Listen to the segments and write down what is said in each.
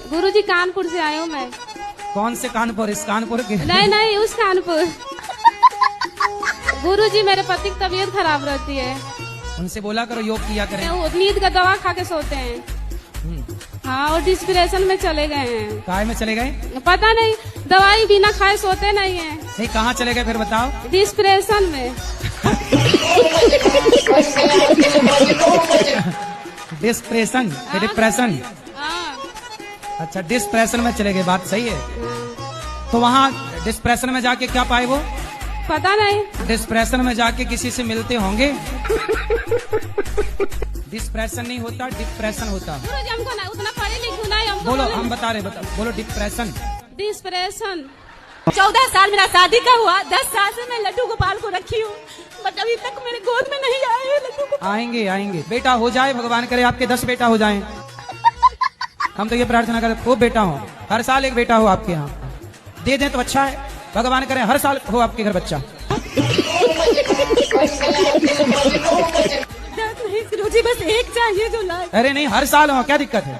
गुरुजी कानपुर से आई हूँ मैं। कौन से कानपुर? इस कानपुर के? नहीं नहीं, उस कानपुर। गुरुजी मेरे पति की तबीयत खराब रहती है। उनसे बोला करो योग किया करें। वो नींद का दवा खा के सोते हैं। हाँ, और डिस्प्रेशन में चले गए हैं। काय में चले गए? पता नहीं, दवाई बिना खाए सोते नहीं है। नहीं, कहाँ चले गए फिर बताओ? डिस्प्रेशन में। डिस्प्रेशन? डिप्रेशन? अच्छा, डिस्प्रेशन में चले गए, बात सही है। तो वहाँ डिस्प्रेशन में जाके क्या पाए वो? पता नहीं। डिस्प्रेशन में जाके किसी से मिलते होंगे? डिस्प्रेशन नहीं होता, डिप्रेशन होता। हमको ना उतना पढ़े लिखे नहीं हमको। बोलो, हम बता रहे, बोलो डिप्रेशन। डिस्प्रेशन। 14 साल मेरा शादी का हुआ, 10 साल से मैं लड्डू गोपाल को रखी हूँ, बट अभी तक मेरे गोद में नहीं आए हैं लड्डू गोपाल। आएंगे आएंगे, बेटा हो जाए, भगवान करे आपके 10 बेटा हो जाएं। हम तो ये प्रार्थना करते खूब बेटा हो, हर साल एक बेटा हो आपके यहाँ। दे दें तो अच्छा है, भगवान करे हर साल हो आपके घर बच्चा। गुरुजी बस एक चाहिए जो लाए। अरे नहीं, हर साल हो, क्या दिक्कत है?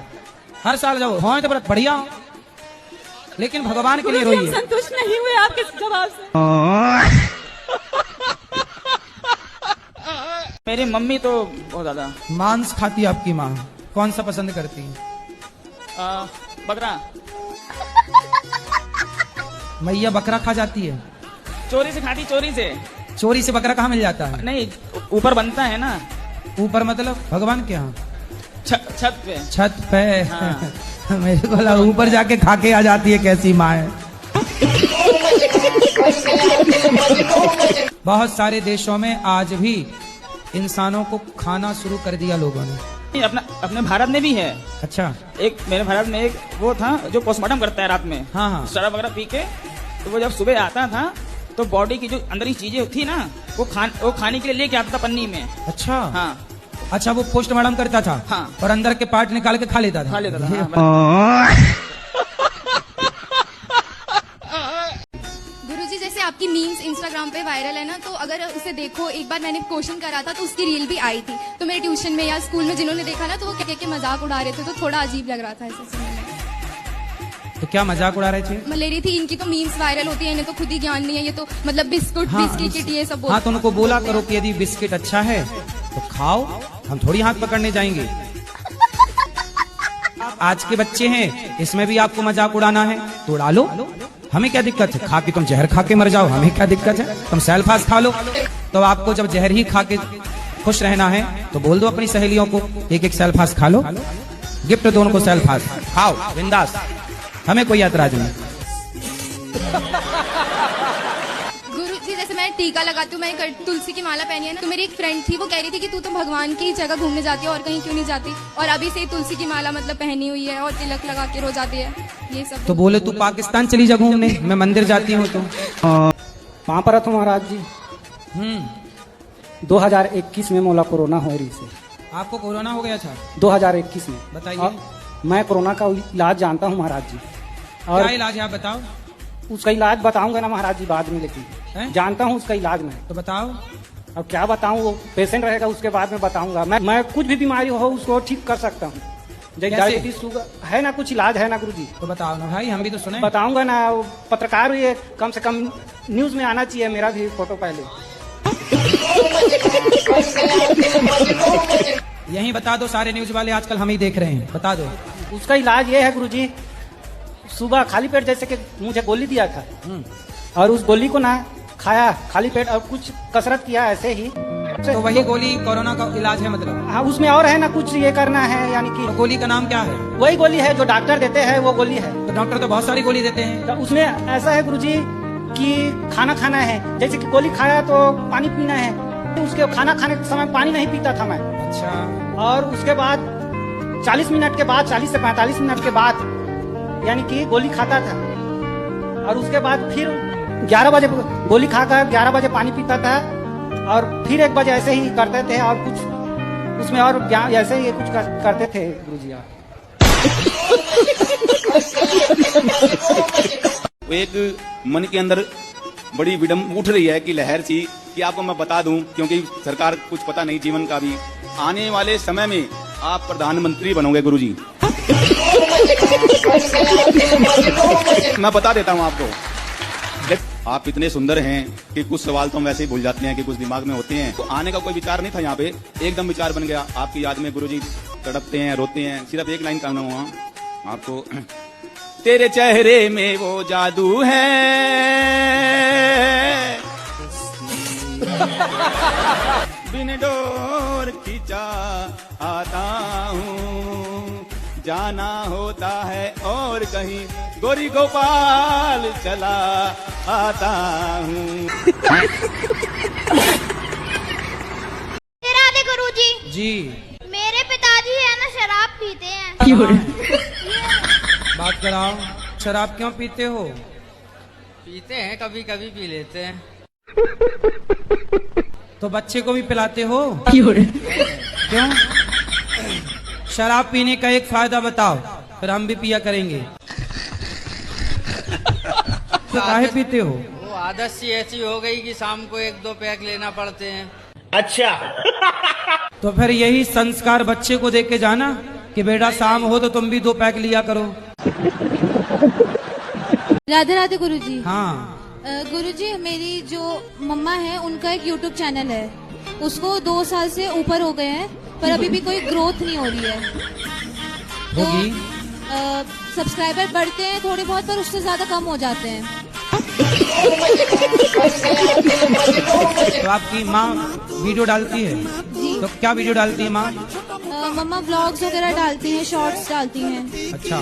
हर साल जाओ, हो तो बहुत बढ़िया हो, लेकिन भगवान के लिए रोइए। संतुष्ट नहीं हुए आपके जवाब से। मेरी मम्मी तो बहुत ज्यादा मांस खाती है आपकी माँ। कौन सा पसंद करती है? बकरा। मैया बकरा खा जाती है? चोरी से खाती, चोरी से। चोरी से बकरा कहाँ मिल जाता है? नहीं, ऊपर बनता है ना। ऊपर मतलब भगवान के यहाँ? छत पे। छत पे? हाँ। मेरे को लगा ऊपर जाके खा के आ जाती है, कैसी माँ है। बहुत सारे देशों में आज भी इंसानों को खाना शुरू कर दिया लोगों ने। अपने भारत में भी है। अच्छा। एक मेरे भारत में एक वो था जो पोस्टमार्टम करता है रात में। हाँ हाँ। शराब वगैरह पी के, तो वो जब सुबह आता था तो बॉडी की जो अंदर की चीजें थी ना, वो खाने के लिए लेके आता था पन्नी में। अच्छा। हाँ। अच्छा, वो पोस्टमार्टम करता था। हाँ। और अंदर के पार्ट निकाल के खा लेता था। गुरुजी जैसे आपकी मीम्स इंस्टाग्राम पे वायरल है ना, तो अगर उसे देखो, एक बार मैंने क्वेश्चन करा था तो उसकी रील भी आई थी, तो मेरे ट्यूशन में या स्कूल में जिन्होंने देखा ना, तो वो कह के मजाक उड़ा रहे थे, तो थोड़ा अजीब लग रहा था ऐसे सुनने में। तो क्या मजाक उड़ा रहे थे? मैं ले रही थी, इनकी तो मीम्स वायरल होती है, इन्हें तो खुद ही ज्ञान नहीं है, ये तो मतलब बिस्कुट बिस्किट ये सब। हाँ, तो उनको बोला करो कि यदि बिस्किट अच्छा है तो खाओ, हम थोड़ी हाथ पकड़ने जाएंगे। आज के बच्चे हैं, इसमें भी आपको मजाक उड़ाना है तो उड़ा लो, हमें क्या दिक्कत है? खा के तुम जहर खा के मर जाओ, हमें क्या दिक्कत है? तुम सेल्फास खा लो। तो आपको जब जहर ही खा के खुश रहना है तो बोल दो अपनी सहेलियों को, एक एक सेल्फास खा लो, गिफ्ट दो उनको, सेल्फास खाओ बिंदास, हमें कोई ऐतराज नहीं। गुरुजी जैसे मैं टीका लगाती हूँ, मैं तुलसी की माला पहनी है ना, तो मेरी एक फ्रेंड थी, वो कह रही थी कि तू तो भगवान की जगह घूमने जाती है और कहीं क्यों नहीं जाती, और अभी से तुलसी की माला मतलब पहनी हुई है और तिलक लगा के रो जाती है, ये सब। तो बोले तू पाकिस्तान चली जा घूमने, मैं मंदिर जाती हूँ। तो वहाँ पर था महाराज जी। 2021 में मोला कोरोना हो रही से। आपको कोरोना हो गया था? 2021 में। बताइए। मैं कोरोना का इलाज जानता हूँ महाराज जी। और क्या इलाज है आप बताओ? उसका इलाज बताऊंगा ना महाराज जी बाद में, लेकिन जानता हूँ उसका इलाज मैं। तो बताओ। अब क्या बताऊँ, वो पेशेंट रहेगा उसके बाद में बताऊंगा। मैं कुछ भी बीमारी हो उसको ठीक कर सकता हूँ। जैसे डायबिटीज, शुगर है ना, कुछ इलाज है ना गुरुजी? तो बताओ ना भाई, हम भी तो सुने। बताऊंगा ना, पत्रकार हुई, कम से कम न्यूज में आना चाहिए मेरा भी फोटो पहले। यही बता दो, सारे न्यूज वाले आजकल हम ही देख रहे हैं, बता दो। उसका इलाज ये है गुरुजी, सुबह खाली पेट जैसे कि मुझे गोली दिया था, और उस गोली को ना खाया खाली पेट, और कुछ कसरत किया ऐसे ही, तो वही गोली कोरोना का इलाज है मतलब? हाँ, उसमें और है ना कुछ ये करना है, यानी कि तो गोली का नाम क्या है? वही गोली है जो डॉक्टर देते हैं, वो गोली है। तो डॉक्टर तो बहुत सारी गोली देते हैं। तो उसमें ऐसा है गुरुजी कि खाना खाना है, जैसे कि गोली खाया तो पानी पीना है, उसके खाना खाने के समय पानी नहीं पीता था मैं। अच्छा। और उसके बाद 40 मिनट के बाद, 40 से 45 मिनट के बाद यानी कि गोली खाता था, और उसके बाद फिर 11 बजे गोली खाकर 11 बजे पानी पीता था, और फिर 1 बजे ऐसे ही करते थे, और कुछ उसमें और ऐसे ही कुछ करते थे गुरुजी। वो एक मन के अंदर बड़ी विडम्ब उठ रही है कि लहर सी, कि आपको मैं बता दूं, क्योंकि सरकार कुछ पता नहीं जीवन का भी, आने वाले समय में आप प्रधानमंत्री बनोगे गुरुजी। मैं बता देता हूँ आपको, आप इतने सुंदर हैं कि कुछ सवाल तो हम वैसे ही भूल जाते हैं कि कुछ दिमाग में होते हैं। तो आने का कोई विचार नहीं था यहाँ पे, एकदम विचार बन गया। आपकी याद में गुरुजी तड़पते हैं, रोते हैं, सिर्फ एक लाइन कहना हुआ आपको, तेरे चेहरे में वो जादू है, बिन डोर खींचा आता हूँ, जाना होता है और कहीं गोरी गोपाल चला आता हूँ। राधे गुरुजी, जी मेरे पिताजी है ना शराब पीते हैं। बात कराओ, शराब क्यों पीते हो? पीते हैं, कभी कभी पी लेते हैं। तो बच्चे को भी पिलाते हो? क्यों? शराब पीने का एक फायदा बताओ, फिर हम भी पिया करेंगे। तो काहे पीते हो? वो आदत सी ऐसी हो गई कि शाम को 1-2 पैक लेना पड़ते हैं। अच्छा। तो फिर यही संस्कार बच्चे को देके जाना कि बेटा शाम हो तो तुम भी 2 पैक लिया करो। राधे राधे गुरुजी। हाँ, गुरुजी, मेरी जो मम्मा है उनका एक यूट्यूब चैनल है, उसको 2 साल से ऊपर हो गए हैं, पर अभी भी कोई ग्रोथ नहीं हो रही है। होगी। सब्सक्राइबर बढ़ते हैं थोड़े बहुत, पर उससे ज्यादा कम हो जाते हैं। तो आपकी माँ वीडियो डालती है? जी। तो क्या वीडियो डालती है माँ? मम्मा व्लॉग्स वगैरह डालती हैं, शॉर्ट्स डालती हैं। अच्छा,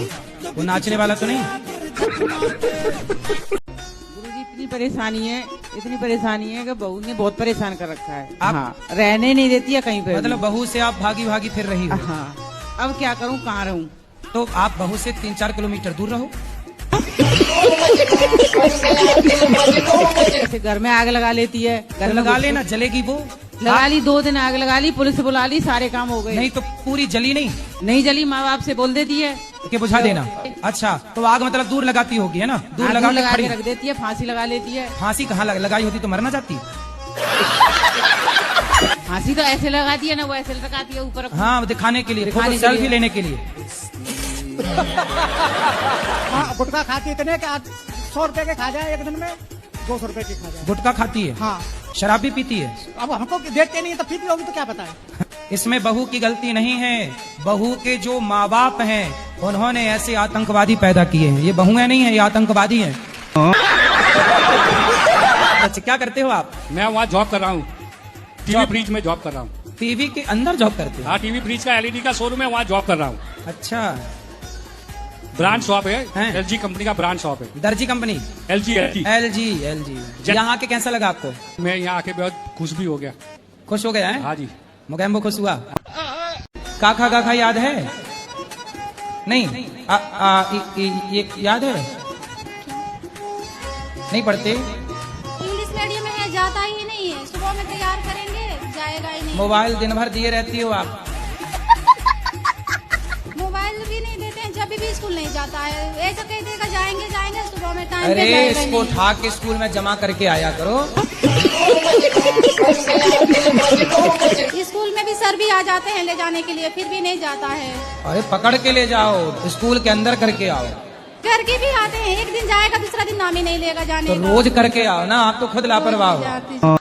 वो नाचने वाला तो नहीं? गुरुजी, इतनी परेशानी है कि बहू ने बहुत परेशान कर रखा है। आप- हाँ, रहने नहीं देती है कहीं पे। मतलब बहू से आप भागी भागी फिर रही हो? हाँ, अब क्या करूँ, कहाँ रहूँ? तो आप बहू से 3-4 किलोमीटर दूर रहो। ऐसे घर में आग लगा लेती है, घर में लगा घुस- लेना, जलेगी वो। लगा ली, 2 दिन आग लगा ली, पुलिस बुला ली, सारे काम हो गए। नहीं तो पूरी जली नहीं नहीं जली, माँ बाप से बोल देती है कि बुझा देना। अच्छा, तो आग मतलब दूर लगाती होगी, है ना? दूर हाँ, लगा दूर के लगा खड़ी। के रख देती है, फांसी लगा लेती है। फांसी कहाँ लगाई होती तो मर ना जाती? फांसी तो ऐसे लगाती है ना, वो ऐसे लगाती है ऊपर। हाँ, दिखाने के लिए, दिखाने के सेल्फी लिए। लेने के लिए। हाँ, गुटखा खाती इतने कि 100 रुपए के खा जाए एक दिन में, 200 रुपए की खा जाए। गुटखा खाती है? हाँ। शराब भी पीती है? अब हमको देखते नहीं तो पीती होगी तो क्या पता है। इसमें बहू की गलती नहीं है, बहू के जो माँ बाप हैं उन्होंने ऐसे आतंकवादी पैदा किए हैं। ये बहुएं नहीं है, ये आतंकवादी हैं। अच्छा, क्या करते हो आप? मैं वहाँ जॉब कर रहा हूँ, टीवी ब्रिज में जॉब कर रहा हूँ। टीवी के अंदर जॉब करते हो? हाँ, टीवी ब्रिज का एलईडी का शोरूम है, वहाँ जॉब कर रहा हूँ। अच्छा, ब्रांड शॉप है, हैं? एलजी कंपनी का ब्रांड शॉप है। दर्जी कंपनी? LG LG. यहाँ के कैसा लगा आपको? मैं यहाँ आके बहुत खुश भी हो गया। खुश हो गया है? हाँ जी। मुगैम्बो खुश हुआ? काका काका याद है? नहीं? ये याद है? नहीं पढ़ते? इंग्लिश मीडियम में है, जाता ही नहीं है। सुबह में तैयार करेंगे, जाएगा ही नहीं। मोबाइल दिन भर दिए रहती हो आप? मोबाइल भी नहीं देते हैं, जब भी स्कूल नहीं जाता है। ऐसा कह देगा जाएंगे, सुबह में टाइम पे अरे जाएगा इसको नहीं। उठा के स्कूल में जमा करके आया करो। स्कूल में भी सर भी आ जाते हैं ले जाने के लिए, फिर भी नहीं जाता है। अरे पकड़ के ले जाओ, स्कूल के अंदर करके आओ। करके भी आते हैं, एक दिन जाएगा, दूसरा दिन नाम ही नहीं लेगा जाने तो का। रोज करके आओ ना, आप तो खुद लापरवाह हो।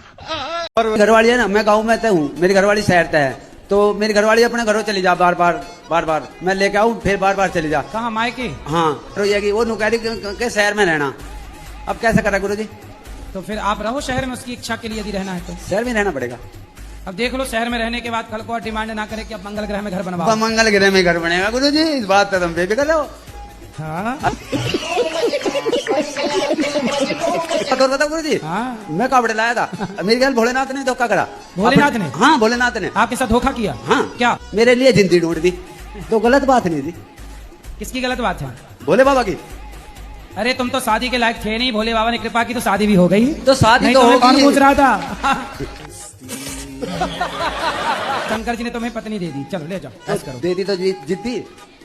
और घरवाली है ना, मैं गाँव में हूँ, मेरी घरवाली शहर तय है, तो मेरी घरवाली अपने घरों चली जा, बार बार मैं लेके आऊँ, फिर बार चली जा। कहाँ, मायके? हाँ, तो ये वो नुकैरी के शहर में रहना। अब कैसे करा गुरुजी? तो फिर आप रहो शहर में, उसकी इच्छा के लिए यदि रहना है तो शहर में रहना पड़ेगा। अब देख लो, शहर में रहने के बाद कल को डिमांड ना करे कि अब मंगल ग्रह में घर बनवाओ। मंगल ग्रह में घर बनेगा गुरुजी, इस बात पर तुम बेफिक्र रहो। हाँ। और बताओ गुरुजी, हाँ। मैं कावड़े लाया था, मेरे ख्याल भोलेनाथ ने धोखा करा। भोलेनाथ ने? हाँ, भोलेनाथ ने आपके साथ धोखा किया? हाँ। क्या? मेरे लिए जिंदगी ढूंढ दी, तो गलत बात नहीं थी। किसकी गलत बात है? भोले बाबा की। अरे तुम तो शादी के लायक थे नहीं, भोले बाबा ने कृपा की तो शादी भी हो गई। तो शादी नहीं तो मैं होगी। कौन पूछ रहा था? शंकर जी ने तुम्हें पत्नी दे दी, चलो ले जाओ, ऐसा करो। दे दी तो जिद्दी।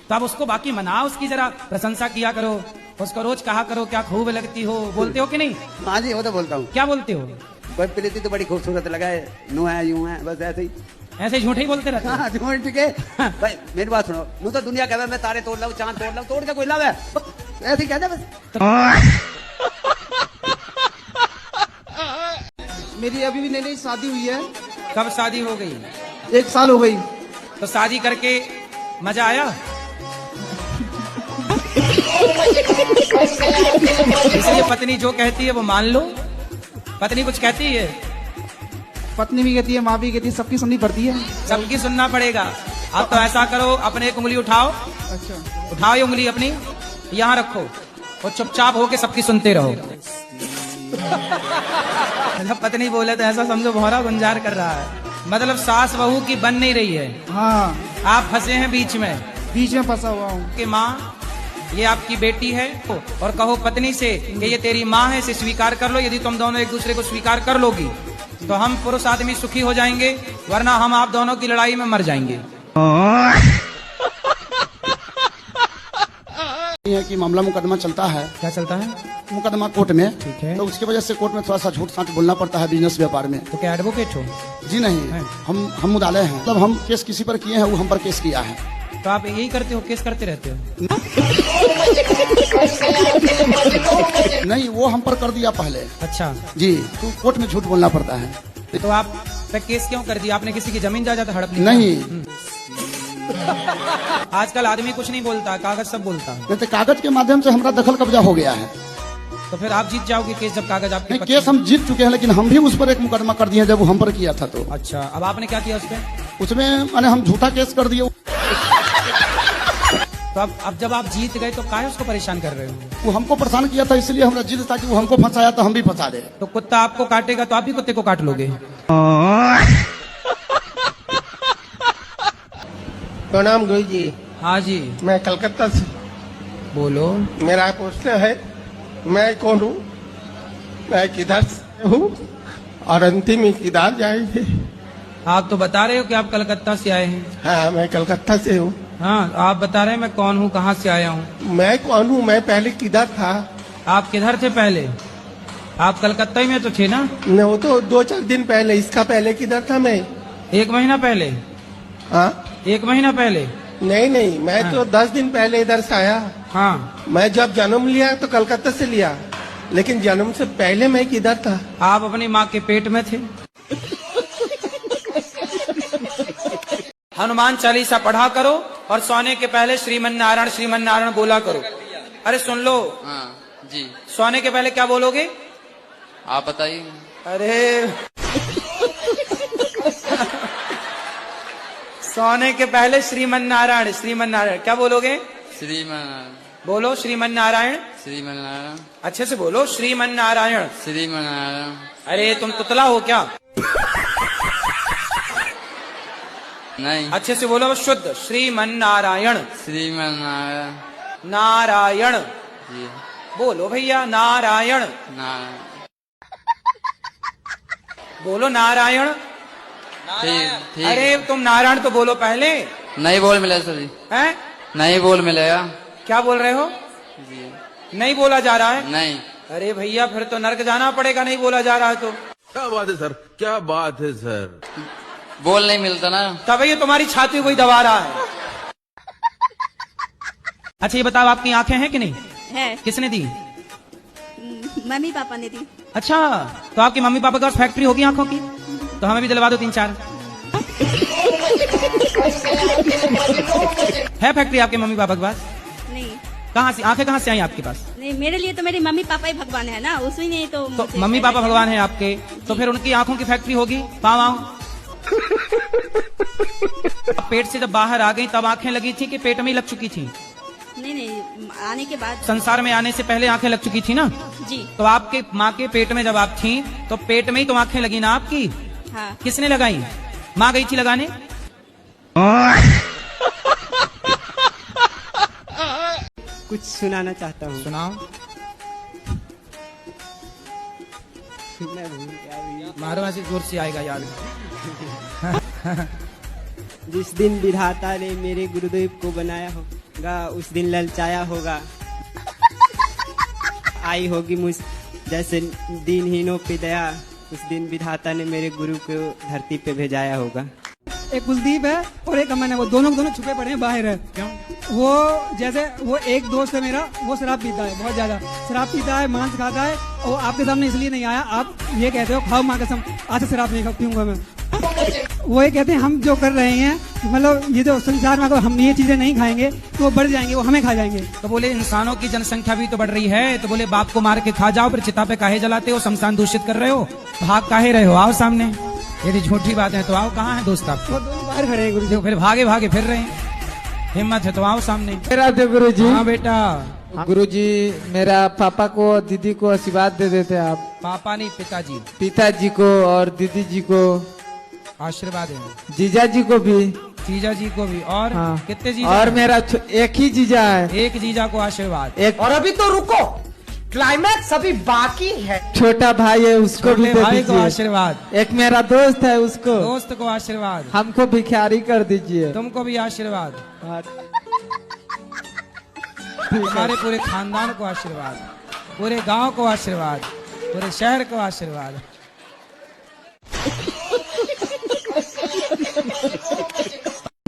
तो अब उसको बाकी मनाओ, उसकी जरा प्रशंसा किया करो, उसको रोज कहा करो क्या खूब लगती हो। बोलते हो कि नहीं? हाँ जी, वो तो बोलता हूँ। क्या बोलते हो? प्रीति तो बड़ी खूबसूरत लगा है, नो है, यूं है, बस ऐसे ही। ऐसे ही झूठे ही बोलते रहते हाँ झूठ के भाई मेरी बात सुनो, मुझे तो दुनिया कहवे मैं तारे तोड़ लाऊं, चांद तोड़ लाऊं, तोड़ के कोई लावे, ऐसे ही कहते बस। मेरी अभी भी नई शादी हुई है। कब शादी हो गई? 1 साल हो गई। तो शादी करके मजा आया? इसलिए पत्नी जो कहती है वो मान लो। पत्नी कुछ कहती है, पत्नी भी कहती है, माँ भी कहती है, सबकी सुननी पड़ती है। सबकी सुनना पड़ेगा। अब तो ऐसा करो, अपने एक उंगली उठाओ। अच्छा, उठाओ ये उंगली अपनी, यहाँ रखो और चुपचाप होके सबकी सुनते रहो। मतलब पत्नी बोले तो ऐसा समझो भौरा गुंजार कर रहा है, मतलब सास बहू की बन नहीं रही है। हाँ, आप फंसे हैं बीच में फंसा हुआ हूँ कि माँ ये आपकी बेटी है, और कहो पत्नी से कि ये तेरी माँ है, इसे स्वीकार कर लो। यदि तुम दोनों एक दूसरे को स्वीकार कर लोगी तो हम पुरुष आदमी सुखी हो जाएंगे, वरना हम आप दोनों की लड़ाई में मर जाएंगे। है कि मामला मुकदमा चलता है। क्या चलता है? मुकदमा कोर्ट में। ठीक है। तो उसकी वजह से कोर्ट में थोड़ा सा झूठ साठ बोलना पड़ता है बिजनेस व्यापार में। तो क्या एडवोकेट हो? जी नहीं, हम मुदाले हैं। मतलब हम केस किसी पर किए हैं, वो हम पर केस किया है। तो आप यही करते हो, केस करते रहते हो? नहीं, वो हम पर कर दिया पहले। अच्छा जी, तो कोर्ट में झूठ बोलना पड़ता है। तो आप पे केस क्यों कर दिया? आपने किसी की जमीन जायदाद हड़प ली? नहीं। आजकल आदमी कुछ नहीं बोलता, कागज सब बोलता है। नहीं तो कागज के माध्यम से हमारा दखल कब्जा हो गया है। तो फिर आप जीत जाओगे केस जब कागज आपके? नहीं, केस हम जीत चुके हैं, लेकिन हम भी उस पर एक मुकदमा कर दिए जब वो हम पर किया था। तो अच्छा, अब आपने क्या किया उस पर? उसमें मैंने हम झूठा केस कर दिए। तो अब जब आप जीत गए तो काहे उसको परेशान कर रहे हो? वो हमको परेशान किया था, इसलिए हमरा जिद था कि वो हमको फंसाया तो हम भी फंसा दे। तो कुत्ता आपको काटेगा तो आप भी कुत्ते को काट लोगे। प्रणाम गुरु जी। हाँ जी, मैं कलकत्ता से। बोलो। मेरा प्रश्न है, मैं कौन हूँ, मैं किधर से हूँ और अंतिम में किधर जाएंगे? आप तो बता रहे हो कि आप कलकत्ता से आए हैं। हाँ, मैं कलकत्ता से हूँ। हाँ, आप बता रहे हैं मैं कौन हूँ, कहाँ से आया हूँ। मैं कौन हूँ, मैं पहले किधर था? आप किधर थे पहले? आप कलकत्ता ही में तो थे ना? नहीं, वो तो 2-4 दिन पहले। इसका पहले किधर था मैं? 1 महीना पहले। हाँ, 1 महीना पहले? नहीं, मैं तो 10 दिन पहले इधर से आया। हाँ, मैं जब जन्म लिया तो कलकत्ता से लिया, लेकिन जन्म से पहले मैं किधर था? आप अपनी माँ के पेट में थे। हनुमान चालीसा पढ़ा करो और सोने के पहले श्रीमन नारायण बोला करो। अरे सुन लो। हाँ जी। सोने के पहले क्या बोलोगे? आप बताइए। अरे सोने के पहले श्रीमन नारायण क्या बोलोगे? श्रीमन। बोलो श्रीमन नारायण। अच्छे से बोलो श्रीमन नारायण। अरे तुम तुतला हो क्या? नहीं। अच्छे से बोलो शुद्ध श्रीमन नारायण। नारायण जी। बोलो भैया नारायण। बोलो नारायण। ठीक। अरे तुम नारायण तो बोलो पहले। नहीं बोल मिलेगा सर जी। हैं? नहीं बोल मिलेगा। क्या बोल रहे हो जी? नहीं बोला जा रहा है? नहीं। अरे भैया फिर तो नर्क जाना पड़ेगा, नहीं बोला जा रहा है तो। क्या बात है सर, क्या बात है सर। बोल नहीं मिलता ना, तब ये तुम्हारी छाती कोई दबा रहा है। अच्छा ये बताओ आपकी आंखें हैं कि नहीं है? किसने दी? मम्मी पापा ने दी। अच्छा, तो आपकी मम्मी पापा के पास फैक्ट्री होगी आंखों की, तो हमें भी दिलवा दो 3-4। है फैक्ट्री आपके मम्मी पापा के पास? नहीं। कहाँ से आंखें कहाँ से आई आपके पास? नहीं, मेरे लिए तो मेरी मम्मी पापा ही भगवान है ना, उसमें नहीं तो मम्मी पापा भगवान है आपके, तो फिर उनकी आंखों की फैक्ट्री होगी। पाँव पेट से जब बाहर आ गई तब आंखें लगी थी कि पेट में ही लग चुकी थी? नहीं, आने के बाद। संसार में आने से पहले आंखें लग चुकी थी ना जी। तो आपके माँ के पेट में जब आप थी तो पेट में ही तो आंखें लगी ना आपकी। हाँ। किसने लगाई? माँ गई थी लगाने? कुछ सुनाना चाहता हूँ। सुनाओ। मैं भूल गया। मारो ऐसे जोर से आएगा यार। जिस दिन विधाता ने मेरे गुरुदेव को बनाया होगा उस दिन ललचाया होगा, आई होगी मुझ जैसे दिनहीनों पे दया, उस दिन विधाता ने मेरे गुरु को धरती पे भेजाया होगा। एक कुलदीप है और एक अमन है, वो दोनों छुपे पड़े हैं बाहर है। क्यों? वो जैसे वो एक दोस्त है मेरा, वो शराब पीता है, बहुत ज्यादा शराब पीता है, मांस खाता है, और आपके सामने इसलिए नहीं आया, आप ये कहते हो खाओ माँ कसम, आज से शराब नहीं पीऊंगा मैं। वो ये कहते हैं हम जो कर रहे हैं, मतलब ये जो संसार में अगर हम ये चीजें नहीं खाएंगे तो वो बढ़ जाएंगे, वो हमें खा जाएंगे। तो बोले इंसानों की जनसंख्या भी तो बढ़ रही है, तो बोले बाप को मार के खा जाओ, फिर चिता पे काहे जलाते हो, शमशान दूषित कर रहे हो, भाग काहे रहे हो, आओ सामने। यदि झूठी बात है तो आओ, कहाँ है दोस्त आप? बाहर खड़े हैं गुरुजी। फिर भागे भागे फिर रहे हैं, हिम्मत है तो आओ सामने। गुरु जी। हाँ बेटा। गुरु जी मेरा पापा को दीदी को आशीर्वाद दे देते आप। पापा नहीं पिताजी। पिताजी को और दीदी जी को आशीर्वाद है। जीजा जी को भी। जीजा जी को भी। और हाँ। कितने जीजा? और मेरा एक ही जीजा है। एक जीजा को आशीर्वाद। एक और अभी तो रुको, क्लाइमैक्स अभी बाकी है। छोटा भाई है उसको भी दे भाई को दीजिए आशीर्वाद। एक मेरा दोस्त है उसको। दोस्त को आशीर्वाद। हमको भिखारी कर दीजिए। तुमको भी आशीर्वाद। हमारे पूरे खानदान को आशीर्वाद, पूरे गांव को आशीर्वाद, पूरे शहर को आशीर्वाद।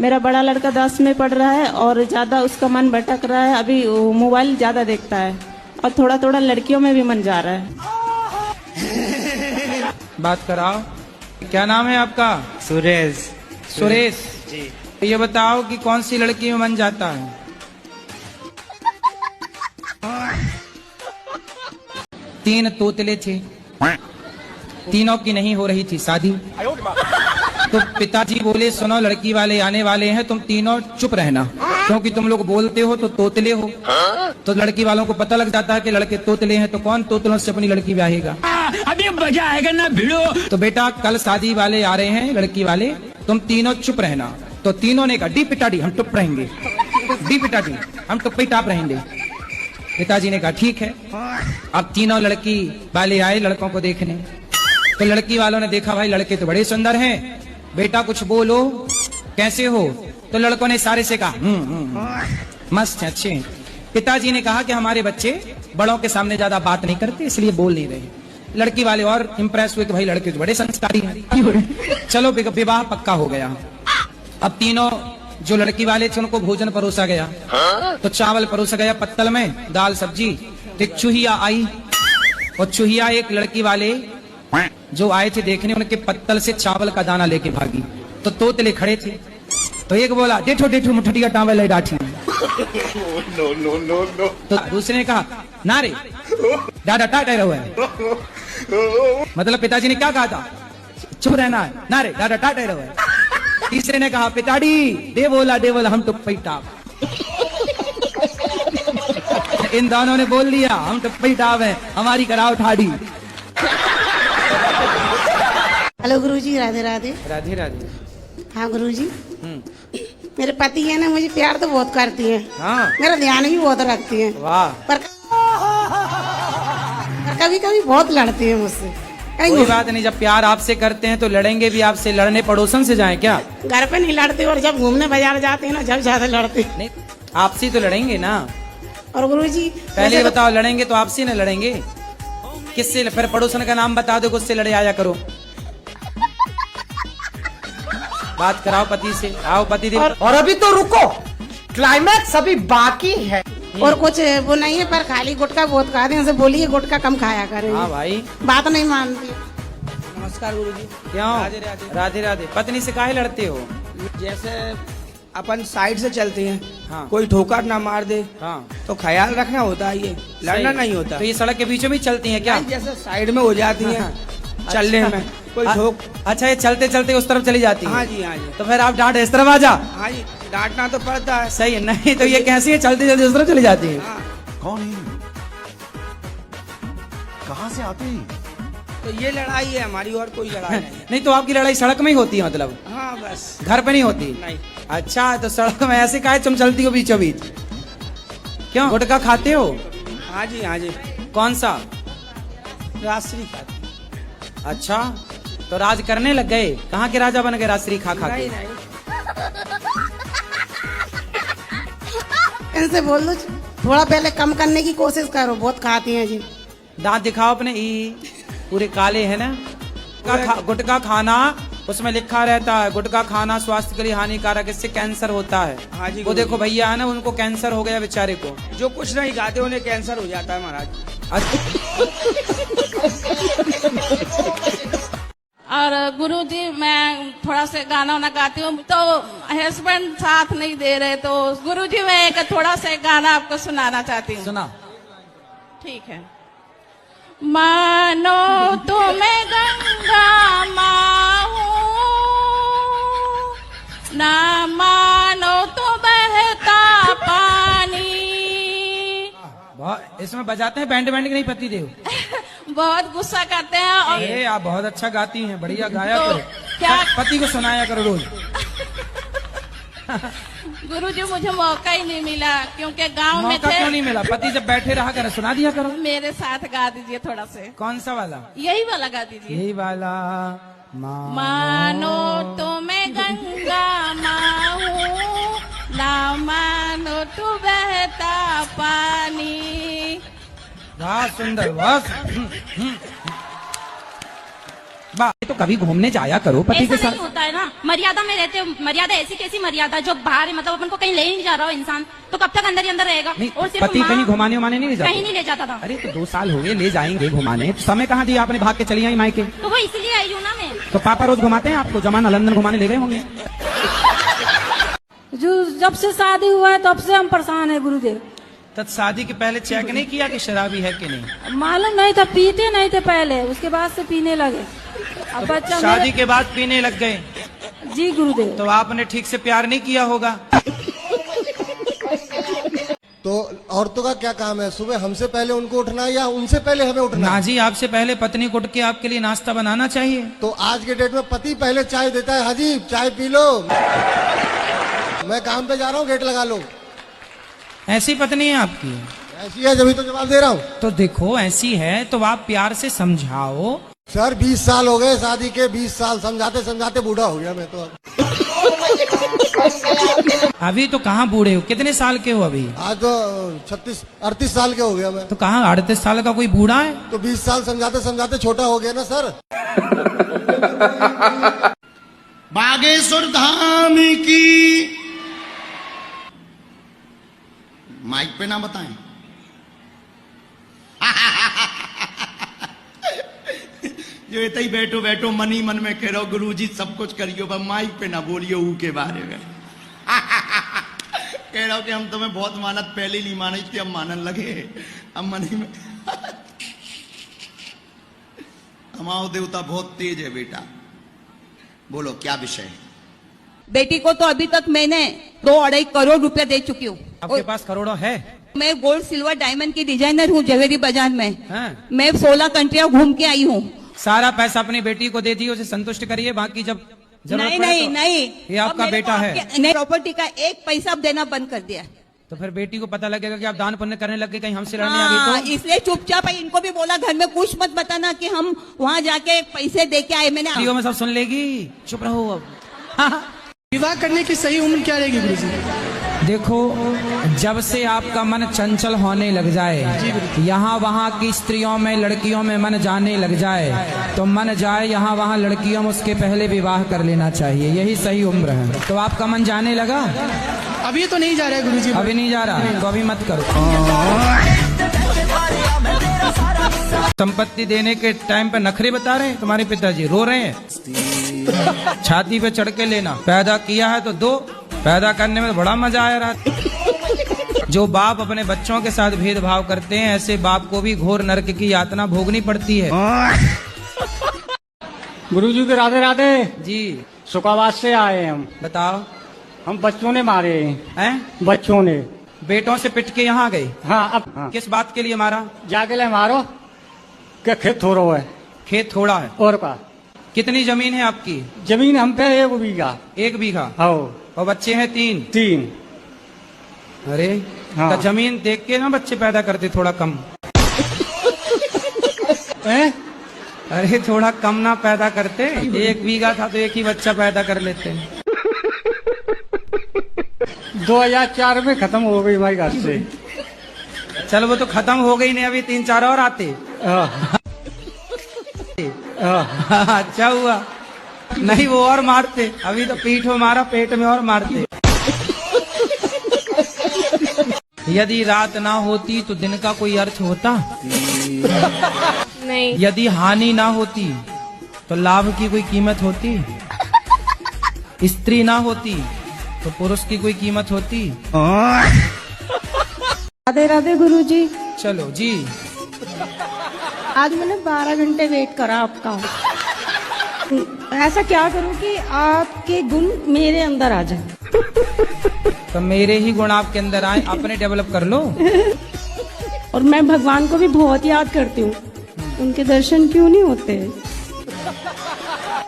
मेरा बड़ा लड़का 10 में पढ़ रहा है और ज्यादा उसका मन भटक रहा है, अभी मोबाइल ज्यादा देखता है और थोड़ा थोड़ा लड़कियों में भी मन जा रहा है। बात कराओ, क्या नाम है आपका? सुरेश। सुरेश जी। ये बताओ कि कौन सी लड़की में मन जाता है? तीन तोतले थे, तीनों की नहीं हो रही थी शादी, तो पिताजी बोले सुनो लड़की वाले आने वाले हैं, तुम तीनों चुप रहना, क्योंकि तुम लोग बोलते हो तो तोतले हो। तो लड़की वालों को पता लग जाता है कि लड़के तोतले हैं, तो कौन तोतलों से अपनी लड़की ब्याहेगा? अभी मजा आएगा ना भिड़ो। तो बेटा कल शादी वाले आ रहे हैं, लड़की वाले, तुम तीनों चुप रहना। तो तीनों ने कहा डी पिटाडी हम चुप रहेंगे, डी पिटाडी हम टुप्पी टाप रहेंगे। पिताजी ने कहा ठीक है। अब तीनों लड़की वाले आए लड़कों को देखने, तो लड़की वालों ने देखा भाई लड़के तो बड़े सुंदर हैं, बेटा कुछ बोलो कैसे हो? तो लड़कों ने सारे से कहा मस्त है, अच्छे हैं। पिताजी ने कहा कि हमारे बच्चे बड़ों के सामने ज्यादा बात नहीं करते इसलिए बोल नहीं रहे। लड़की वाले और इम्प्रेस हुए कि भाई लड़के तो बड़े संस्कारी हैं। चलो विवाह पक्का हो गया। अब तीनों जो लड़की वाले थे उनको भोजन परोसा गया, तो चावल परोसा गया पत्तल में, दाल सब्जी। एक चूहिया आई, और चूहिया एक लड़की वाले जो आए थे देखने, उनके पत्तल से चावल का दाना लेके भागी। तो तोतले खड़े थे, तो एक बोला डेठो डेठो मुठटिया टावल डाठी। No no no no. तो दूसरे ने कहा ना रे डाडा टाटा रहो है, मतलब पिताजी ने क्या कहा था? चुप रहना है, ना रे डाडा टाटा रहो है। तीसरे ने कहा पिताड़ी दे बोला हम टुप्पी टाप। इन दोनों ने बोल दिया हम टुप्पी टाप है, हमारी कराओ ठाड़ी। हेलो गुरुजी, राधे राधे। राधे राधे। हाँ गुरुजी, मेरे पति है ना, मुझे प्यार तो बहुत करती है। हाँ। मेरा ध्यान भी बहुत रखती है। वाह। पर कभी कभी बहुत लड़ती है मुझसे। कोई बात नहीं, जब प्यार आपसे करते हैं तो लड़ेंगे भी आपसे। लड़ने पड़ोसन से जाएं क्या? घर पे नहीं लड़ते, और जब घूमने बाजार जाते हैं ना जब ज्यादा लड़ते। नहीं आपसे तो लड़ेंगे ना। और गुरुजी पहले बताओ, लड़ेंगे तो आपसे न लड़ेंगे किससे? फिर पड़ोसन का नाम बता दो, उससे लड़े आया करो। बात कराओ पति से, आओ पति देव। और अभी तो रुको, क्लाइमैक्स अभी बाकी है। और कुछ वो नहीं है, पर खाली गुटखा बहुत खाते हैं, बोलिए गुटखा कम खाया करें। हाँ भाई, बात नहीं मानती। नमस्कार गुरुजी। क्यों? राधे राधे। पत्नी से काहे लड़ते हो? जैसे अपन साइड से चलते हैं, हाँ। कोई ठोकर ना मार दे, हाँ। तो ख्याल रखना होता है, ये लड़ना नहीं होता। तो ये सड़क के बीचों में चलती हैं क्या? जैसे साइड में हो जाती हैं चलने में, कोई ठोक। अच्छा, ये चलते चलते उस तरफ चली जाती है? हाँ जी, हाँ जी। तो फिर आप डांट इस तरफ आ जा। हाँ जी, डांटना तो पड़ता है। सही है, नहीं तो ये कैसी है, चलते चलते उस तरफ चली जाती है। कौन है? कहाँ से आते हैं? तो ये लड़ाई है हमारी, और कोई लड़ाई नहीं है। नहीं तो आपकी लड़ाई सड़क में ही होती है मतलब? हाँ बस, घर पे नहीं होती? नहीं। अच्छा, तो सड़क में ऐसे काहे तुम चलती हो बीचों बीच? क्यों, गुटखा खाते हो? हाँ जी, हाँ जी। कौन सा? राजश्री खाती। अच्छा, तो राज करने लग गए? कहाँ के राजा बन गए राजश्री खा खा के? इनसे बोल दो थोड़ा पहले कम करने की कोशिश करो, बहुत खाती हैं जी। दांत दिखाओ अपने, ई पूरे काले है ना। गुटखा खाना उसमें लिखा रहता है गुटखा खाना स्वास्थ्य के लिए हानिकारक, इससे कैंसर होता है। हाँ जी वो देखो भैया है ना, उनको कैंसर हो गया बेचारे को। जो कुछ नहीं गाते उन्हें कैंसर हो जाता है महाराज। और गुरुजी मैं थोड़ा से गाना वाना गाती हूँ तो हस्बैंड साथ नहीं दे रहे, तो गुरुजी मैं एक थोड़ा सा गाना आपको सुनाना चाहती हूँ। सुना। ठीक है। मानो तुम्हें गंगा माँ हूँ, ना मानो तो बहता पानी। इसमें बजाते हैं बैंड बैंड की नहीं पति देव? बहुत गुस्सा करते हैं। और अरे आप बहुत अच्छा गाती हैं, बढ़िया गाया तो करो, क्या पति को सुनाया करो रोज। गुरुजी मुझे मौका ही नहीं मिला क्योंकि गांव में मौका थे। क्यों नहीं मिला? पति जब बैठे रहा कर सुना दिया करो। मेरे साथ गा दीजिए थोड़ा से। कौन सा वाला? यही वाला गा दीजिए। यही वाला। मानो तुम्हें गंगा माँ हूँ, ना मानो तू बहता पानी। वाह सुंदर, वाह। वाह, तो कभी घूमने जाया करो पति के ऐसा साथ। नहीं होता है ना, मर्यादा में रहते हो। मर्यादा ऐसी कैसी मर्यादा जो बाहर है, मतलब अपन को कहीं ले ही नहीं जा रहा हो इंसान, तो कब तक अंदर ही अंदर रहेगा? नहीं, और सिर्फ पति कहीं घुमाने उमाने नहीं ले जाता? कहीं नहीं ले जाता था। अरे तो 2 साल हो गए, ले जाएंगे घुमाने, तो समय कहाँ दिया आपने? भाग के चली आई मायके। तो वो इसलिए आई हूँ ना मैं। तो पापा रोज घुमाते हैं आपको? जमाना लंदन घुमाने ले गए होंगे। जो जब से शादी हुआ है तब से हम परेशान है गुरुदेव। तब शादी के पहले चेक नहीं किया कि शराबी है कि नहीं? मालूम नहीं था, पीते नहीं थे पहले, उसके बाद से पीने लगे। अब तो बच्चा शादी के बाद पीने लग गए? जी गुरुदेव। तो आपने ठीक से प्यार नहीं किया होगा। तो औरतों का क्या काम है? सुबह हमसे पहले उनको उठना या उनसे पहले हमें उठना? ना जी, आपसे पहले पत्नी को उठ के आपके लिए नाश्ता बनाना चाहिए। तो आज के डेट में पति पहले चाय देता है। हाजी चाय पी लो, मैं काम पे जा रहा हूँ, गेट लगा लो। ऐसी पत्नी है आपकी? ऐसी है, जब तो जवाब दे रहा हूँ। तो देखो ऐसी है तो आप प्यार से समझाओ। सर 20 साल हो गए शादी के, 20 साल समझाते समझाते बूढ़ा हो गया मैं तो। अभी तो कहाँ बूढ़े हो? कितने साल के हो अभी? आज तो 38 साल के हो गया मैं। तो कहाँ 38 साल का कोई बूढ़ा है? तो 20 साल समझाते समझाते छोटा हो गया ना सर। बागेश्वर धाम की माइक पे ना बताएं। जो इतना ही बैठो बैठो मन ही मन में कह रहा हो गुरुजी सब कुछ करियो, पर माइक पे ना बोलियो ऊ के बारे में। कह रहा हूं कि हम तुम्हें बहुत मानत पहले नहीं माने थी, अब मानन लगे। अब मन ही में हमारा देवता बहुत तेज है बेटा। बोलो क्या विषय है? बेटी को तो अभी तक मैंने 2-2.5 करोड़ रुपया दे चुकी हूँ। आपके पास करोड़ों है? मैं गोल्ड सिल्वर डायमंड की डिजाइनर हूँ ज्वेलरी बाजार में। हाँ। मैं 16 कंट्रियां घूम के आई हूँ। सारा पैसा अपनी बेटी को दे दिए, उसे संतुष्ट करिए, बाकी जब नहीं नहीं नहीं, ये आपका बेटा है। नहीं, प्रॉपर्टी का 1 पैसा देना बंद कर दिया। तो फिर बेटी को पता लगेगा कि आप दान पुण्य करने लग गए, कहीं हमसे लड़ने हाँ, आ गई तो? इसलिए चुपचाप इनको भी बोला घर में कुछ मत बताना कि हम वहाँ जाके पैसे दे के आए। मैंने में सब सुन लेगी, चुप रहो अब। विवाह करने की सही उम्र क्या रहेगी गुरुजी? देखो, जब से आपका मन चंचल होने लग जाए, यहाँ वहाँ की स्त्रियों में लड़कियों में मन जाने लग जाए, तो मन जाए यहाँ वहाँ लड़कियों में, उसके पहले विवाह कर लेना चाहिए, यही सही उम्र है। तो आपका मन जाने लगा? अभी तो नहीं जा रहा है गुरुजी। अभी नहीं जा रहा, तो अभी मत करो। संपत्ति देने के टाइम पे नखरे बता रहे हैं तुम्हारे पिताजी, रो रहे हैं। छाती पे चढ़ के लेना, पैदा किया है तो दो। पैदा करने में बड़ा मजा आया रहा। जो बाप अपने बच्चों के साथ भेदभाव करते हैं, ऐसे बाप को भी घोर नरक की यातना भोगनी पड़ती है। गुरुजी के राधे राधे जी। सुखावास से आए हम। बताओ। हम बच्चों ने मारे हैं? बच्चों ने बेटों से पिट के यहाँ गए? हाँ। अब हाँ। किस बात के लिए मारा? जाके ले मारो क्या खेत थोड़ा है? खेत थोड़ा है और का? कितनी जमीन है आपकी? जमीन हम पे 1 बीघा। 1 बीघा? हाँ। और बच्चे हैं 3? अरे हाँ। तो जमीन देख के ना बच्चे पैदा करते थोड़ा कम। अरे थोड़ा कम ना पैदा करते? 1 बीघा था तो 1 ही बच्चा पैदा कर लेते। 2004 में खत्म हो गई हमारी घर से। चल वो तो खत्म हो गई नहीं, अभी 3-4 और आते। अच्छा हुआ। नहीं वो और मारते, अभी तो पीठ में मारा, पेट में और मारते। यदि रात ना होती तो दिन का कोई अर्थ होता? नहीं। यदि हानि ना होती तो लाभ की कोई कीमत होती? स्त्री ना होती तो पुरुष की कोई कीमत होती? राधे राधे गुरुजी। चलो जी। आज मैंने 12 घंटे वेट करा आपका। ऐसा क्या करूं कि आपके गुण मेरे अंदर आ जाए? तो मेरे ही गुण आपके अंदर आए, अपने डेवलप कर लो। और मैं भगवान को भी बहुत याद करती हूँ, उनके दर्शन क्यों नहीं होते?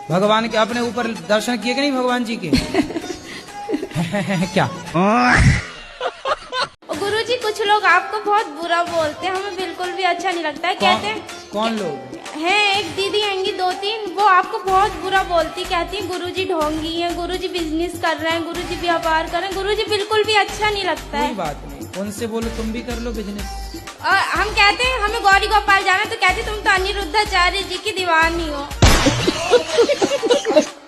भगवान के अपने ऊपर दर्शन किए कि नहीं भगवान जी के? क्या गुरुजी कुछ लोग आपको बहुत बुरा बोलते हैं, हमें बिल्कुल भी अच्छा नहीं लगता है। कहते हैं कौन लोग हैं, एक दीदी आएंगी 2-3, वो आपको बहुत बुरा बोलती, कहती है गुरुजी ढोंगी हैं, गुरुजी बिजनेस कर रहे हैं, गुरुजी व्यापार कर रहे हैं। गुरुजी बिल्कुल भी अच्छा नहीं लगता है। कोई बात नहीं, उनसे बोलो तुम भी कर लो बिजनेस। और हम कहते हैं हमें गौरी गोपाल जाना, तो कहती तुम तो अनिरुद्धाचार्य जी की दीवानी हो।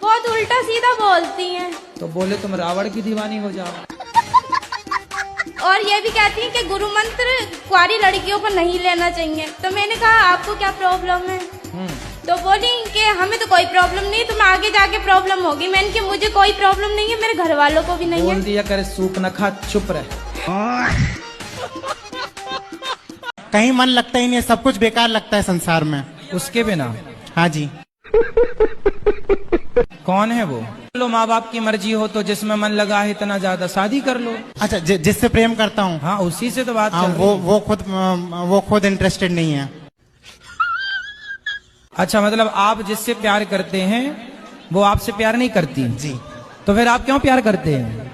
बहुत उल्टा सीधा बोलती हैं। तो बोले तुम रावण की दीवानी हो जाओ। और ये भी कहती हैं कि गुरु मंत्र कुंवारी लड़कियों को नहीं लेना चाहिए। तो मैंने कहा आपको क्या प्रॉब्लम है? तो बोली कि हमें तो कोई प्रॉब्लम नहीं, तुम्हें आगे जाके प्रॉब्लम होगी। मैंने कि मुझे कोई प्रॉब्लम नहीं है, मेरे घर वालों को भी नहीं है। बोल दिया करे सूप न खा, चुप रहे। कहीं मन लगता ही नहीं है, सब कुछ बेकार लगता है संसार में उसके बिना। हाँ जी। कौन है वो? लो माँ बाप की मर्जी हो तो जिसमें मन लगा है इतना ज्यादा शादी कर लो। अच्छा, जिससे प्रेम करता हूँ, हाँ उसी से तो बात हाँ, चल रही है। वो खुद इंटरेस्टेड नहीं है। अच्छा, मतलब आप जिससे प्यार करते हैं वो आपसे प्यार नहीं करती जी। तो फिर आप क्यों प्यार करते हैं?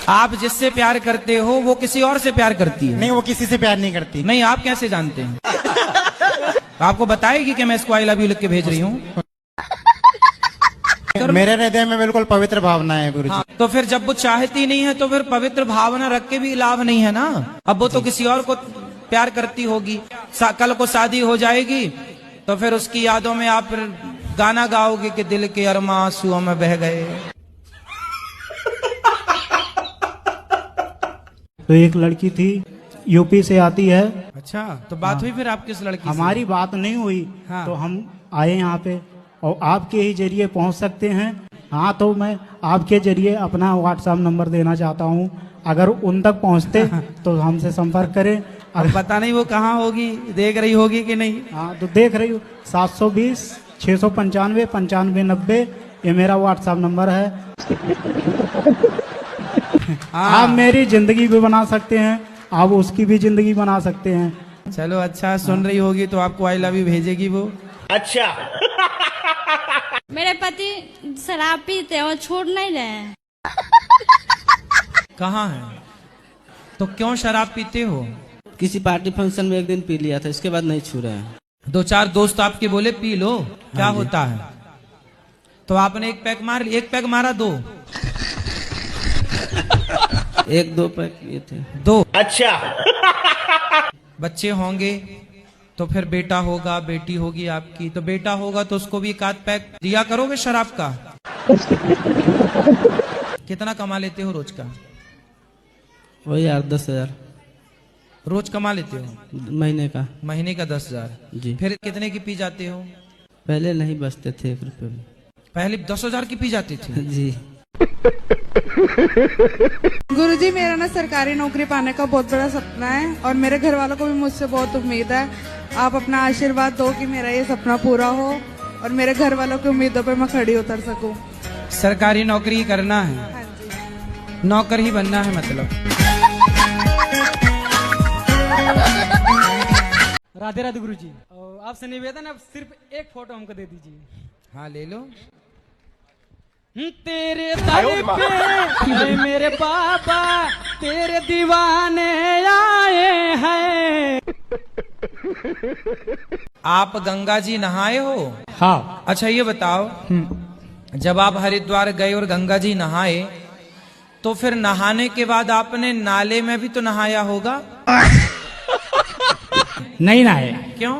आप जिससे प्यार करते हो वो किसी और से प्यार करती है। नहीं, वो किसी से प्यार नहीं करती। नहीं, आप कैसे जानते हैं? आपको बताएगी कि मैं इसको आई लव यू लिख के भेज रही हूँ? मेरे हृदय में बिल्कुल पवित्र भावना है गुरुजी। हाँ, तो फिर जब वो चाहती नहीं है तो फिर पवित्र भावना रख के भी लाभ नहीं है ना। अब वो तो किसी और को प्यार करती होगी, कल को शादी हो जाएगी तो फिर उसकी यादों में आप फिर गाना गाओगे कि दिल के अरमा आंसुओं में बह गए। तो एक लड़की थी, यूपी से आती है। अच्छा, तो बात हुई फिर आप किस लड़की से? हमारी बात नहीं हुई। हाँ। तो हम आए यहाँ पे और आपके ही जरिए पहुँच सकते हैं। हाँ, तो मैं आपके जरिए अपना व्हाट्सएप नंबर देना चाहता हूँ, अगर उन तक पहुँचते तो हमसे संपर्क करें। अब पता नहीं वो कहाँ होगी, देख रही होगी कि नहीं। हाँ, तो देख रही हूँ। 720 695 95 90 ये मेरा व्हाट्सएप नंबर है। आप मेरी जिंदगी भी बना सकते हैं, आप उसकी भी जिंदगी बना सकते हैं। चलो अच्छा, सुन रही होगी तो आपको आई लव यू भेजेगी वो। अच्छा। मेरे पति शराब पीते हैं और छोड़ नहीं रहे हैं। कहाँ है? तो क्यों शराब पीते हो? किसी पार्टी फंक्शन में एक दिन पी लिया था, इसके बाद नहीं छू रहे हैं। 2-4 दोस्त आपके बोले पी लो, क्या होता है? तो आपने एक पैक मार, एक पैक मारा, 2 1-2 पैक ये थे। 2। अच्छा। बच्चे होंगे तो फिर बेटा होगा, बेटी होगी आपकी, तो बेटा होगा तो उसको भी 1 पैक दिया करोगे शराब का। कितना कमा लेते हो रोज का? वही 8-10 हजार रोज कमा लेते हो? महीने का। महीने का 10,000 जी। फिर कितने की पी जाते हो? पहले नहीं बचते थे 1 रुपये में। पहले 10,000 की पी जाते थे? जी। गुरुजी, मेरा ना सरकारी नौकरी पाने का बहुत बड़ा सपना है और मेरे घर वालों को भी मुझसे बहुत उम्मीद है। आप अपना आशीर्वाद दो कि मेरा ये सपना पूरा हो और मेरे घर वालों की उम्मीदों पे मैं खड़ी उतर सकूं। सरकारी नौकरी करना है? हाँ जी। नौकर ही बनना है मतलब। राधे राधे गुरुजी, आपसे निवेदन है, सिर्फ एक फोटो हमको दे दीजिए। हाँ, ले लो। तेरे दर पे मेरे बाबा तेरे दीवाने आए हैं। आप गंगा जी नहाए हो? हाँ। अच्छा ये बताओ, जब आप हरिद्वार गए और गंगा जी नहाए तो फिर नहाने के बाद आपने नाले में भी तो नहाया होगा? नहीं नहाए। क्यों?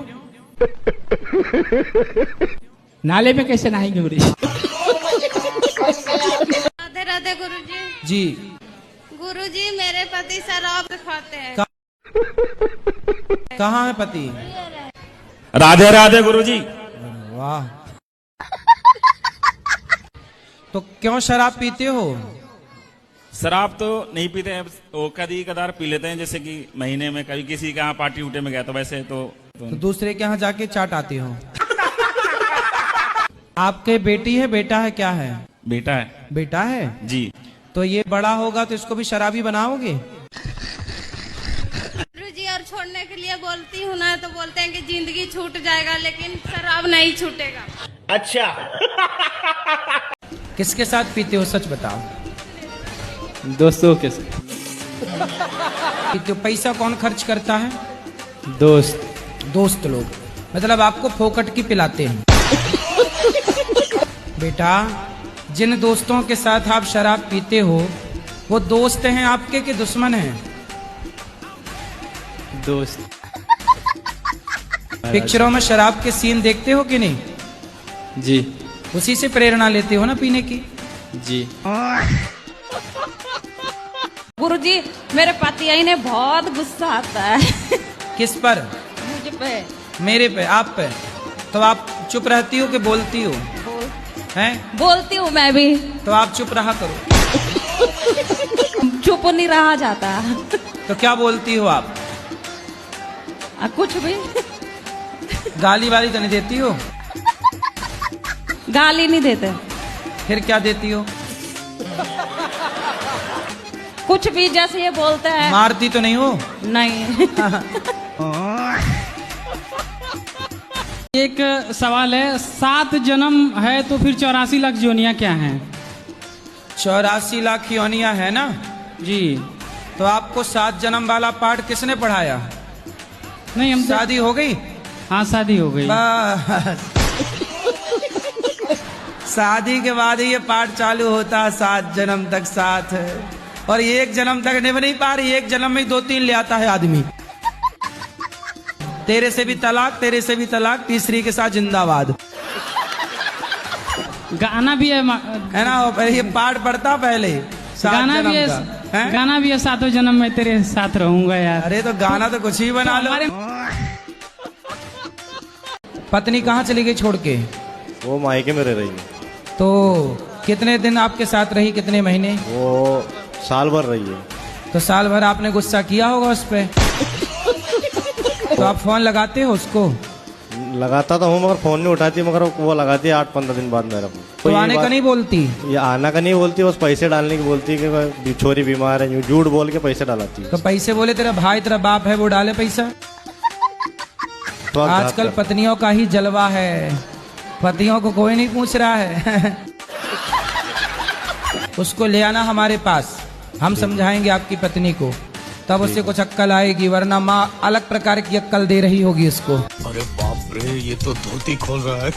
नाले में कैसे नहाएंगे गुरुजी? राधे राधे गुरुजी। जी गुरुजी मेरे पति शराब खाते हैं। कहाँ है पति? राधे राधे गुरुजी। वाह, तो क्यों शराब पीते हो? शराब तो नहीं पीते हैं, वो कभी कदार पी लेते हैं, जैसे कि महीने में कभी किसी के यहाँ पार्टी उटे में गया तो वैसे तो दूसरे के यहाँ जाके चाट आते हो। आपके बेटी है बेटा है क्या है? बेटा है। बेटा है जी। तो ये बड़ा होगा तो इसको भी शराबी बनाओगे? गुरुजी और छोड़ने के लिए बोलती हूँ ना तो बोलते हैं कि जिंदगी छूट जाएगा लेकिन शराब नहीं छूटेगा। अच्छा। किसके साथ पीते हो सच बताओ? दोस्तों के साथ। तो पैसा कौन खर्च करता है? दोस्त लोग, मतलब आपको फोकट की पिलाते हैं। बेटा, जिन दोस्तों के साथ आप शराब पीते हो वो दोस्त हैं आपके कि दुश्मन हैं? दोस्त। पिक्चरों में शराब के सीन देखते हो कि नहीं? जी। उसी से प्रेरणा लेते हो ना पीने की? जी। गुरुजी मेरे पति ने बहुत गुस्सा आता है। किस पर? मुझे पे। मेरे पे? आप पे? तो आप चुप रहती हो कि बोलती हो? हैं? बोलती हूँ मैं भी। तो आप चुप रहा करो। चुप नहीं रहा जाता। तो क्या बोलती हो आप? कुछ भी। गाली वाली तो नहीं देती हो? गाली नहीं देते। फिर क्या देती हो? कुछ भी, जैसे ये बोलते हैं। मारती तो नहीं हो? नहीं। एक सवाल है, 7 जन्म है तो फिर 84 लाख योनियां क्या हैं? 84 लाख योनियां है ना जी। तो आपको 7 जन्म वाला पाठ किसने पढ़ाया? नहीं, हम शादी हो गई? हाँ शादी हो गई। शादी के बाद ही ये पाठ चालू होता है, 7 जन्म तक साथ है, और एक जन्म तक निभ नहीं पा रही, एक जन्म में 2-3 ले आता है आदमी। तेरे से भी तलाक, तेरे से भी तलाक, तीसरी के साथ जिंदाबाद। गाना भी है ना? ये पाठ पढ़ता पहले, गाना भी है, गाना भी है 7 जन्म में तेरे साथ रहूंगा यार। अरे तो गाना तो कुछ ही बना लो। पत्नी कहाँ चली गई छोड़ के? वो मायके में रह रही है। तो कितने दिन आपके साथ रही, कितने महीने? वो साल भर रही है। तो साल भर आपने गुस्सा किया होगा उस पे। तो आप फोन लगाते हो उसको? लगाता तो हूँ मगर फोन नहीं उठाती, मगर वो लगाती है 8-15 दिन बाद मेरा फोन। तो आने का नहीं बोलती? ये आना का नहीं बोलती, बस पैसे डालने की बोलती है कि छोरी बीमार है, झूठ बोल के पैसे डालाती है। तो पैसे बोले तेरा भाई तेरा बाप है वो डाले पैसा? तो आजकल पत्नियों का ही जलवा है, पतियों को कोई नहीं पूछ रहा है। उसको ले आना हमारे पास, हम समझाएंगे आपकी पत्नी को, तब उससे कुछ अक्कल आएगी, वरना माँ अलग प्रकार की अक्कल दे रही होगी उसको। अरे बाप रे, ये तो धोती खोल रहा है।